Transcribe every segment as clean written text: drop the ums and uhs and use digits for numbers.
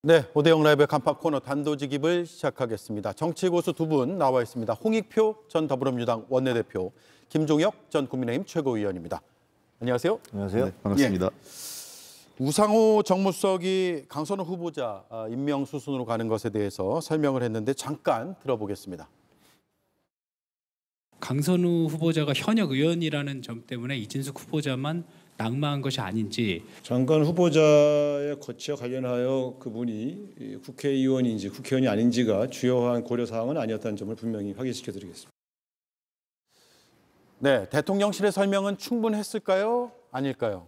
네, 오대영 라이브의 간판 코너 단도직입을 시작하겠습니다. 정치고수 두 분 나와 있습니다. 홍익표 전 더불어민주당 원내대표, 김종혁 전 국민의힘 최고위원입니다. 안녕하세요. 안녕하세요. 네. 반갑습니다. 예. 우상호 정무수석이 강선우 후보자 임명 수순으로 가는 것에 대해서 설명을 했는데 잠깐 들어보겠습니다. 강선우 후보자가 현역 의원이라는 점 때문에 이진숙 후보자만 낙마한 것이 아닌지, 장관 후보자의 거취와 관련하여 그분이 국회의원인지 국회의원이 아닌지가 주요한 고려 사항은 아니었다는 점을 분명히 확인시켜드리겠습니다. 네, 대통령실의 설명은 충분했을까요? 아닐까요?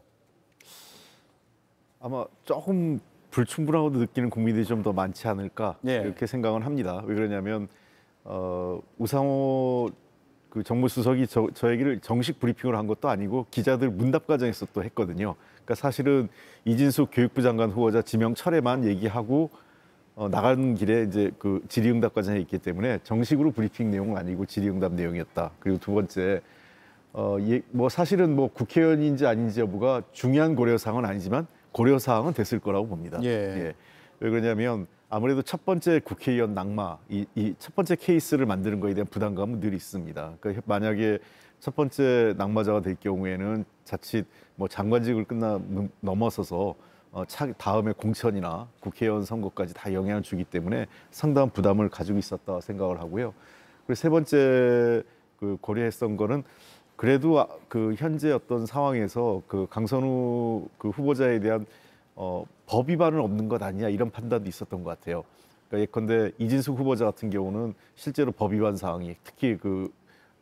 아마 조금 불충분하고 느끼는 국민들이 좀 더 많지 않을까 이렇게 생각은 합니다. 왜 그러냐면 우상호 그 정무수석이 저에게를 정식 브리핑을 한 것도 아니고 기자들 문답 과정에서 또 했거든요. 그러니까 사실은 이진숙 교육부 장관 후보자 지명 철회만 얘기하고 나가는 길에 이제 그 질의응답 과정에 있기 때문에 정식으로 브리핑 내용은 아니고 질의응답 내용이었다. 그리고 두 번째 뭐 사실은 뭐 국회의원인지 아닌지 여부가 중요한 고려사항은 아니지만 고려사항은 됐을 거라고 봅니다. 예. 왜 그러냐면 아무래도 첫 번째 국회의원 낙마, 이 첫 번째 케이스를 만드는 거에 대한 부담감은 늘 있습니다. 그러니까 만약에 첫 번째 낙마자가 될 경우에는 자칫 뭐 장관직을 넘어서서 다음에 공천이나 국회의원 선거까지 다 영향을 주기 때문에 상당한 부담을 가지고 있었다 생각을 하고요. 그리고 세 번째 그 고려했던 거는 그래도 그 현재 어떤 상황에서 그 강선우 그 후보자에 대한 법 위반은 없는 것 아니냐 이런 판단도 있었던 것 같아요. 그러니까 예컨대 이진숙 후보자 같은 경우는 실제로 법 위반 사항이 특히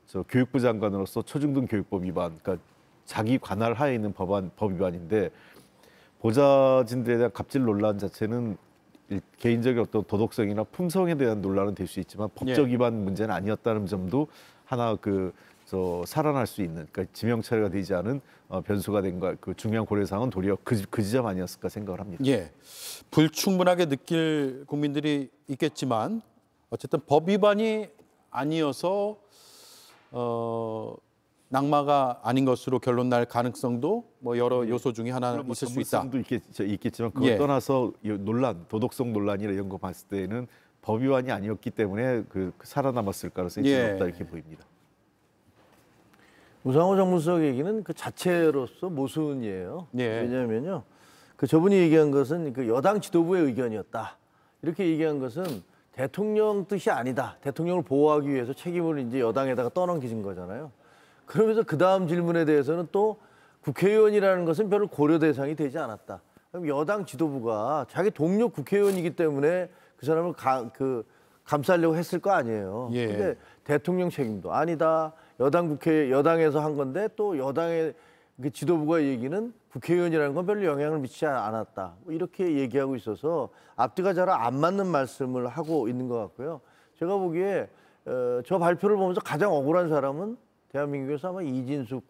저 교육부 장관으로서 초중등 교육법 위반, 그러니까 자기 관할 하에 있는 법 위반인데 보좌진들에 대한 갑질 논란 자체는 개인적인 어떤 도덕성이나 품성에 대한 논란은 될 수 있지만 법적 위반 문제는 아니었다는 점도 하나 살아날 수 있는, 그러니까 지명 처리가 되지 않은 변수가 된 그 중요한 고려사항은 도리어 그 지점 아니었을까 생각을 합니다. 예, 불충분하게 느낄 국민들이 있겠지만 어쨌든 법 위반이 아니어서 낙마가 아닌 것으로 결론 날 가능성도 뭐 여러 요소 중에 하나 있을 수 있다. 전문성도 있겠지만 그걸 떠나서 도덕성 논란이나 이런 거 봤을 때는 법 위반이 아니었기 때문에 살아남았을 가능성이 높다 이렇게 보입니다. 우상호 정무수석 얘기는 그 자체로서 모순이에요. 예. 왜냐하면요, 저분이 얘기한 것은 그 여당 지도부의 의견이었다. 이렇게 얘기한 것은 대통령 뜻이 아니다. 대통령을 보호하기 위해서 책임을 이제 여당에다가 떠넘기신 거잖아요. 그러면서 그 다음 질문에 대해서는 또 국회의원이라는 것은 별로 고려 대상이 되지 않았다. 그럼 여당 지도부가 자기 동료 국회의원이기 때문에 그 사람을 감싸려고 했을 거 아니에요. 예. 근데 대통령 책임도 아니다. 여당에서 한 건데 또 여당의 그 지도부가 얘기는 국회의원이라는 건 별로 영향을 미치지 않았다. 뭐 이렇게 얘기하고 있어서 앞뒤가 잘 안 맞는 말씀을 하고 있는 것 같고요. 제가 보기에 저 발표를 보면서 가장 억울한 사람은 대한민국에서 아마 이진숙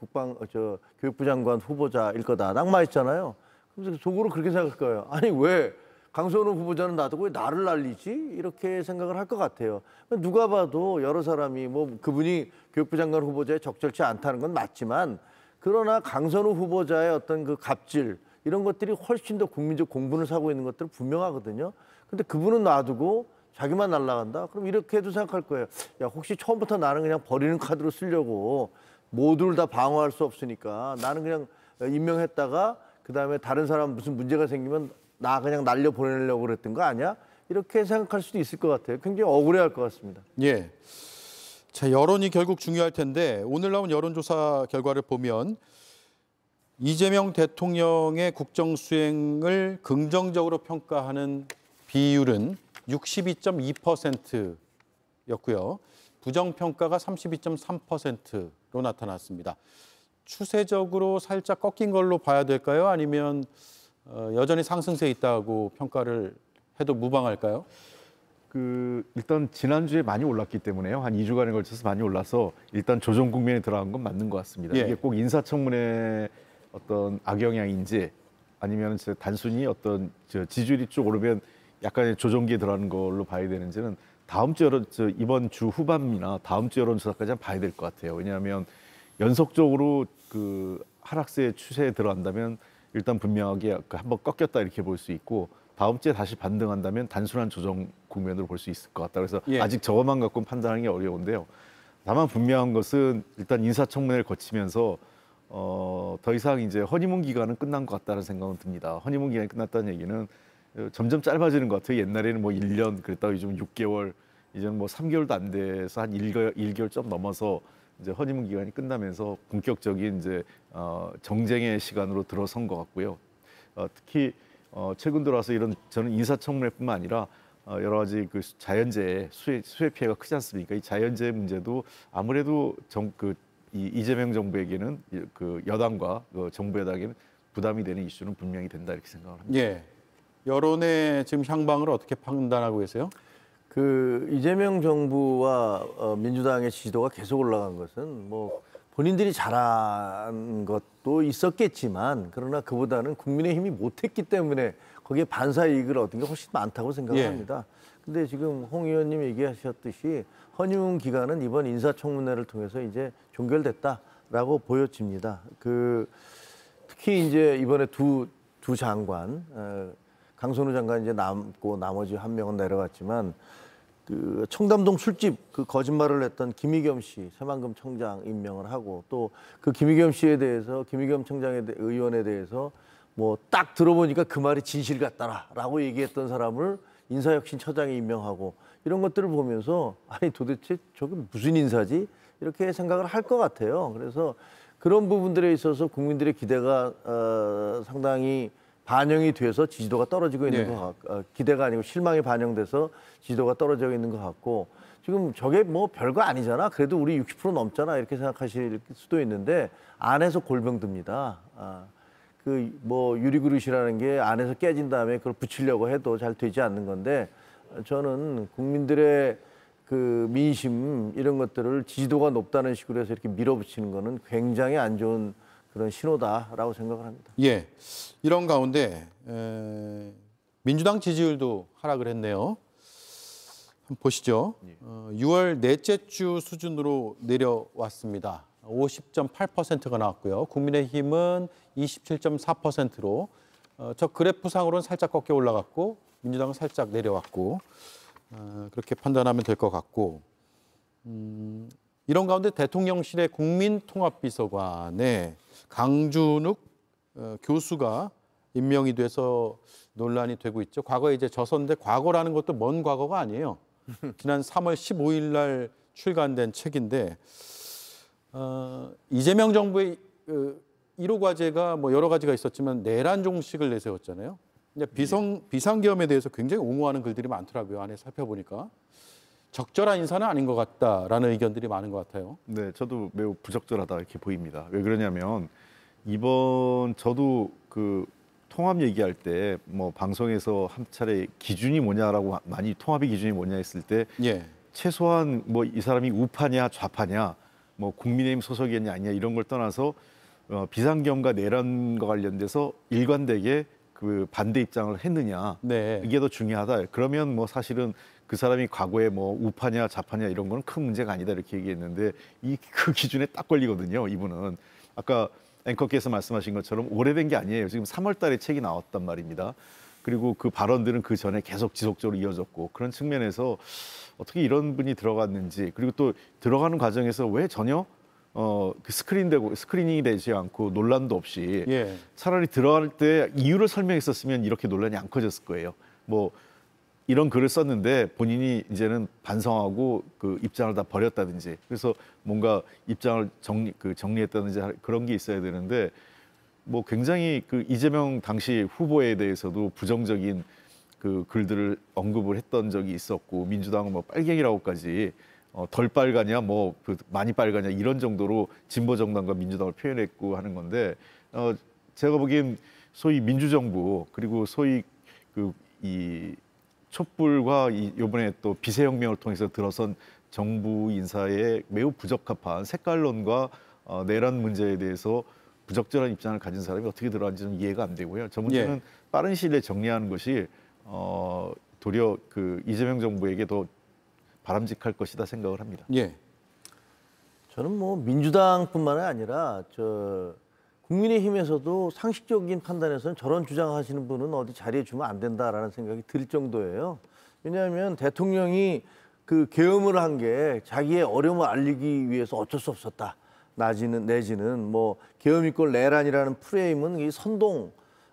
교육부 장관 후보자일 거다. 낙마했잖아요. 그래서 속으로 그렇게 생각할 거예요. 아니 왜 강선우 후보자는 놔두고 왜 나를 날리지? 이렇게 생각을 할 것 같아요. 누가 봐도 여러 사람이 뭐 그분이 교육부 장관 후보자에 적절치 않다는 건 맞지만, 그러나 강선우 후보자의 어떤 그 갑질 이런 것들이 훨씬 더 국민적 공분을 사고 있는 것들은 분명하거든요. 근데 그분은 놔두고 자기만 날아간다? 그럼 이렇게도 생각할 거예요. 야, 혹시 처음부터 나는 그냥 버리는 카드로 쓰려고 모두를 다 방어할 수 없으니까 나는 그냥 임명했다가 그다음에 다른 사람 무슨 문제가 생기면 나 그냥 날려 보내려고 그랬던 거 아니야? 이렇게 생각할 수도 있을 것 같아요. 굉장히 억울해할 것 같습니다. 예. 자, 여론이 결국 중요할 텐데 오늘 나온 여론조사 결과를 보면 이재명 대통령의 국정 수행을 긍정적으로 평가하는 비율은 62.2%였고요. 부정평가가 32.3%로 나타났습니다. 추세적으로 살짝 꺾인 걸로 봐야 될까요? 아니면 여전히 상승세에 있다고 평가를 해도 무방할까요? 일단 지난주에 많이 올랐기 때문에요. 한 2주간에 걸쳐서 많이 올라서 일단 조정 국면에 들어간 건 맞는 것 같습니다. 예. 이게 꼭 인사청문회 어떤 악영향인지 아니면 단순히 어떤 지지율이 쭉 오르면 약간의 조정기에 들어가는 걸로 봐야 되는지는 이번 주 후반이나 다음 주 여론조사까지 한번 봐야 될 것 같아요. 왜냐하면 연속적으로 하락세 추세에 들어간다면 일단 분명하게 한번 꺾였다 이렇게 볼 수 있고, 다음 주에 다시 반등한다면 단순한 조정 국면으로 볼 수 있을 것 같다. 그래서 예. 아직 저것만 갖고는 판단하기 어려운데요. 다만 분명한 것은 일단 인사청문회를 거치면서 더 이상 이제 허니문 기간은 끝난 것 같다는 생각은 듭니다. 허니문 기간이 끝났다는 얘기는 점점 짧아지는 것 같아요. 옛날에는 뭐 1년 그랬다가 요즘 6개월, 이제는 뭐 3개월도 안 돼서 한 1개월 좀 넘어서 이제 허니문 기간이 끝나면서 본격적인 이제 정쟁의 시간으로 들어선 것 같고요. 특히 최근 들어와서 이런 저는 인사청문회뿐만 아니라 여러 가지 그 자연재해 수해 피해가 크지 않습니까? 이 자연재해 문제도 아무래도 이재명 정부에게는 그 여당과 그 정부 여당에는 부담이 되는 이슈는 분명히 된다 이렇게 생각을 합니다. 예. 여론의 지금 향방을 어떻게 판단하고 계세요? 그 이재명 정부와 민주당의 지지도가 계속 올라간 것은 뭐 본인들이 잘한 것도 있었겠지만 그러나 그보다는 국민의힘이 못했기 때문에 거기에 반사 이익을 얻은 게 훨씬 많다고 생각을 예. 합니다. 근데 지금 홍 의원님 얘기하셨듯이 허니문 기간은 이번 인사청문회를 통해서 이제 종결됐다라고 보여집니다. 특히 이제 이번에 두 장관, 강선우 장관 이제 남고 나머지 한 명은 내려갔지만 그 청담동 술집 그 거짓말을 했던 김의겸 씨 새만금 청장 임명을 하고 또 그 김의겸 씨에 대해서 김의겸 의원에 대해서 뭐 딱 들어보니까 그 말이 진실 같다라고 얘기했던 사람을 인사혁신처장에 임명하고 이런 것들을 보면서 아니 도대체 저게 무슨 인사지 이렇게 생각을 할 것 같아요. 그래서 그런 부분들에 있어서 국민들의 기대가 상당히 반영이 돼서 지지도가 떨어지고 있는 네. 것 같고 기대가 아니고 실망이 반영돼서 지지도가 떨어지고 있는 것 같고 지금 저게 뭐 별거 아니잖아. 그래도 우리 60% 넘잖아. 이렇게 생각하실 수도 있는데 안에서 골병듭니다. 그 뭐 유리그릇이라는 게 안에서 깨진 다음에 그걸 붙이려고 해도 잘 되지 않는 건데 저는 국민들의 그 민심 이런 것들을 지지도가 높다는 식으로 해서 이렇게 밀어붙이는 거는 굉장히 안 좋은 그런 신호다라고 생각을 합니다. 예. 이런 가운데 민주당 지지율도 하락을 했네요. 한번 보시죠. 6월 넷째 주 수준으로 내려왔습니다. 50.8%가 나왔고요. 국민의힘은 27.4%로 저 그래프상으로는 살짝 꺾여 올라갔고 민주당은 살짝 내려왔고 그렇게 판단하면 될 것 같고 이런 가운데 대통령실의 국민통합비서관에 강준욱 교수가 임명이 돼서 논란이 되고 있죠. 과거에 이제 저서인데 과거라는 것도 먼 과거가 아니에요. 지난 3월 15일 날 출간된 책인데 이재명 정부의 1호 과제가 뭐 여러 가지가 있었지만 내란 종식을 내세웠잖아요. 이제 비상계엄에 대해서 굉장히 옹호하는 글들이 많더라고요. 안에 살펴보니까. 적절한 인사는 아닌 것 같다라는 의견들이 많은 것 같아요. 네, 저도 매우 부적절하다 이렇게 보입니다. 왜 그러냐면 이번 저도 그 통합 얘기할 때 뭐 방송에서 한 차례 기준이 뭐냐라고 많이 통합의 기준이 뭐냐 했을 때 예. 최소한 뭐 이 사람이 우파냐 좌파냐 뭐 국민의힘 소속이냐 아니냐 이런 걸 떠나서 비상계엄과 내란과 관련돼서 일관되게 그 반대 입장을 했느냐 네. 이게 더 중요하다. 그러면 뭐 사실은 그 사람이 과거에 뭐 우파냐 좌파냐 이런 거는 큰 문제가 아니다 이렇게 얘기했는데 그 기준에 딱 걸리거든요. 이분은 아까 앵커께서 말씀하신 것처럼 오래된 게 아니에요. 지금 3월 달에 책이 나왔단 말입니다. 그리고 그 발언들은 그 전에 계속 지속적으로 이어졌고 그런 측면에서 어떻게 이런 분이 들어갔는지 그리고 또 들어가는 과정에서 왜 전혀 그 스크리닝이 되지 않고 논란도 없이 예. 차라리 들어갈 때 이유를 설명했었으면 이렇게 논란이 안 커졌을 거예요. 뭐 이런 글을 썼는데 본인이 이제는 반성하고 그 입장을 다 버렸다든지 그래서 뭔가 입장을 정리했다든지 그런 게 있어야 되는데 뭐 굉장히 그 이재명 당시 후보에 대해서도 부정적인 그 글들을 언급을 했던 적이 있었고 민주당은 뭐 빨갱이라고까지 덜 빨가냐 뭐 많이 빨가냐 이런 정도로 진보 정당과 민주당을 표현했고 하는 건데 제가 보기엔 소위 민주정부 그리고 소위 이 촛불과 이번에 또 비세혁명을 통해서 들어선 정부 인사에 매우 부적합한 색깔론과 내란 문제에 대해서 부적절한 입장을 가진 사람이 어떻게 들어왔는지 좀 이해가 안 되고요. 저 문제는 예. 빠른 시일에 정리하는 것이 도리어 그 이재명 정부에게 더 바람직할 것이다 생각을 합니다. 예. 저는 뭐 민주당뿐만 아니라 국민의힘에서도 상식적인 판단에서는 저런 주장하시는 분은 어디 자리에 주면 안 된다라는 생각이 들 정도예요. 왜냐하면 대통령이 그 계엄을 한 게 자기의 어려움을 알리기 위해서 어쩔 수 없었다. 내지는 뭐 계엄 이꼴 내란이라는 프레임은 이 선동,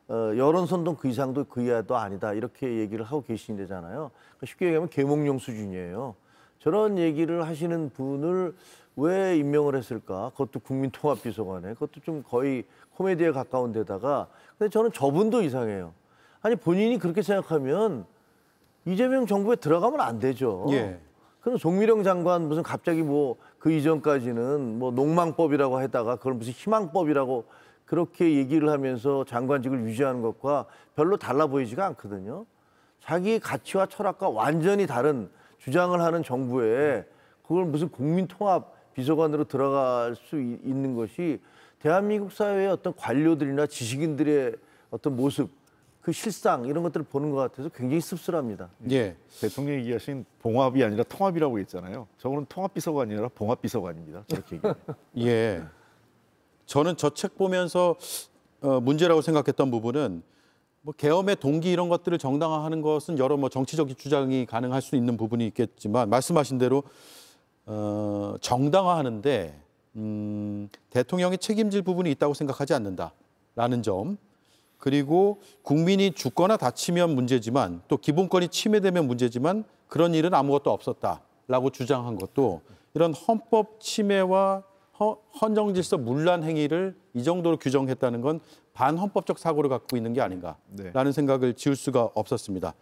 여론 선동 그 이상도 그 이하도 아니다. 이렇게 얘기를 하고 계신 데잖아요. 쉽게 얘기하면 계몽용 수준이에요. 저런 얘기를 하시는 분을 왜 임명을 했을까? 그것도 국민통합비서관에. 그것도 좀 거의 코미디에 가까운 데다가. 근데 저는 저분도 이상해요. 아니 본인이 그렇게 생각하면 이재명 정부에 들어가면 안 되죠. 예. 그럼 송미령 장관 무슨 갑자기 뭐 그 이전까지는 뭐 농망법이라고 하다가 그걸 무슨 희망법이라고 그렇게 얘기를 하면서 장관직을 유지하는 것과 별로 달라 보이지가 않거든요. 자기 가치와 철학과 완전히 다른 주장을 하는 정부에 그걸 무슨 국민통합 비서관으로 들어갈 수 있는 것이 대한민국 사회의 어떤 관료들이나 지식인들의 어떤 모습, 그 실상 이런 것들을 보는 것 같아서 굉장히 씁쓸합니다. 예. 대통령이 얘기하신 봉합이 아니라 통합이라고 했잖아요. 저거는 통합비서관이 아니라 봉합비서관입니다. 저렇게 얘기하면. 예. 저는 저 책 보면서 문제라고 생각했던 부분은 뭐 계엄의 동기 이런 것들을 정당화하는 것은 여러 뭐 정치적 주장이 가능할 수 있는 부분이 있겠지만 말씀하신 대로 정당화하는데 대통령이 책임질 부분이 있다고 생각하지 않는다라는 점. 그리고 국민이 죽거나 다치면 문제지만 또 기본권이 침해되면 문제지만 그런 일은 아무것도 없었다라고 주장한 것도 이런 헌법 침해와 헌정질서 문란 행위를 이 정도로 규정했다는 건 반헌법적 사고를 갖고 있는 게 아닌가라는 네. 생각을 지울 수가 없었습니다.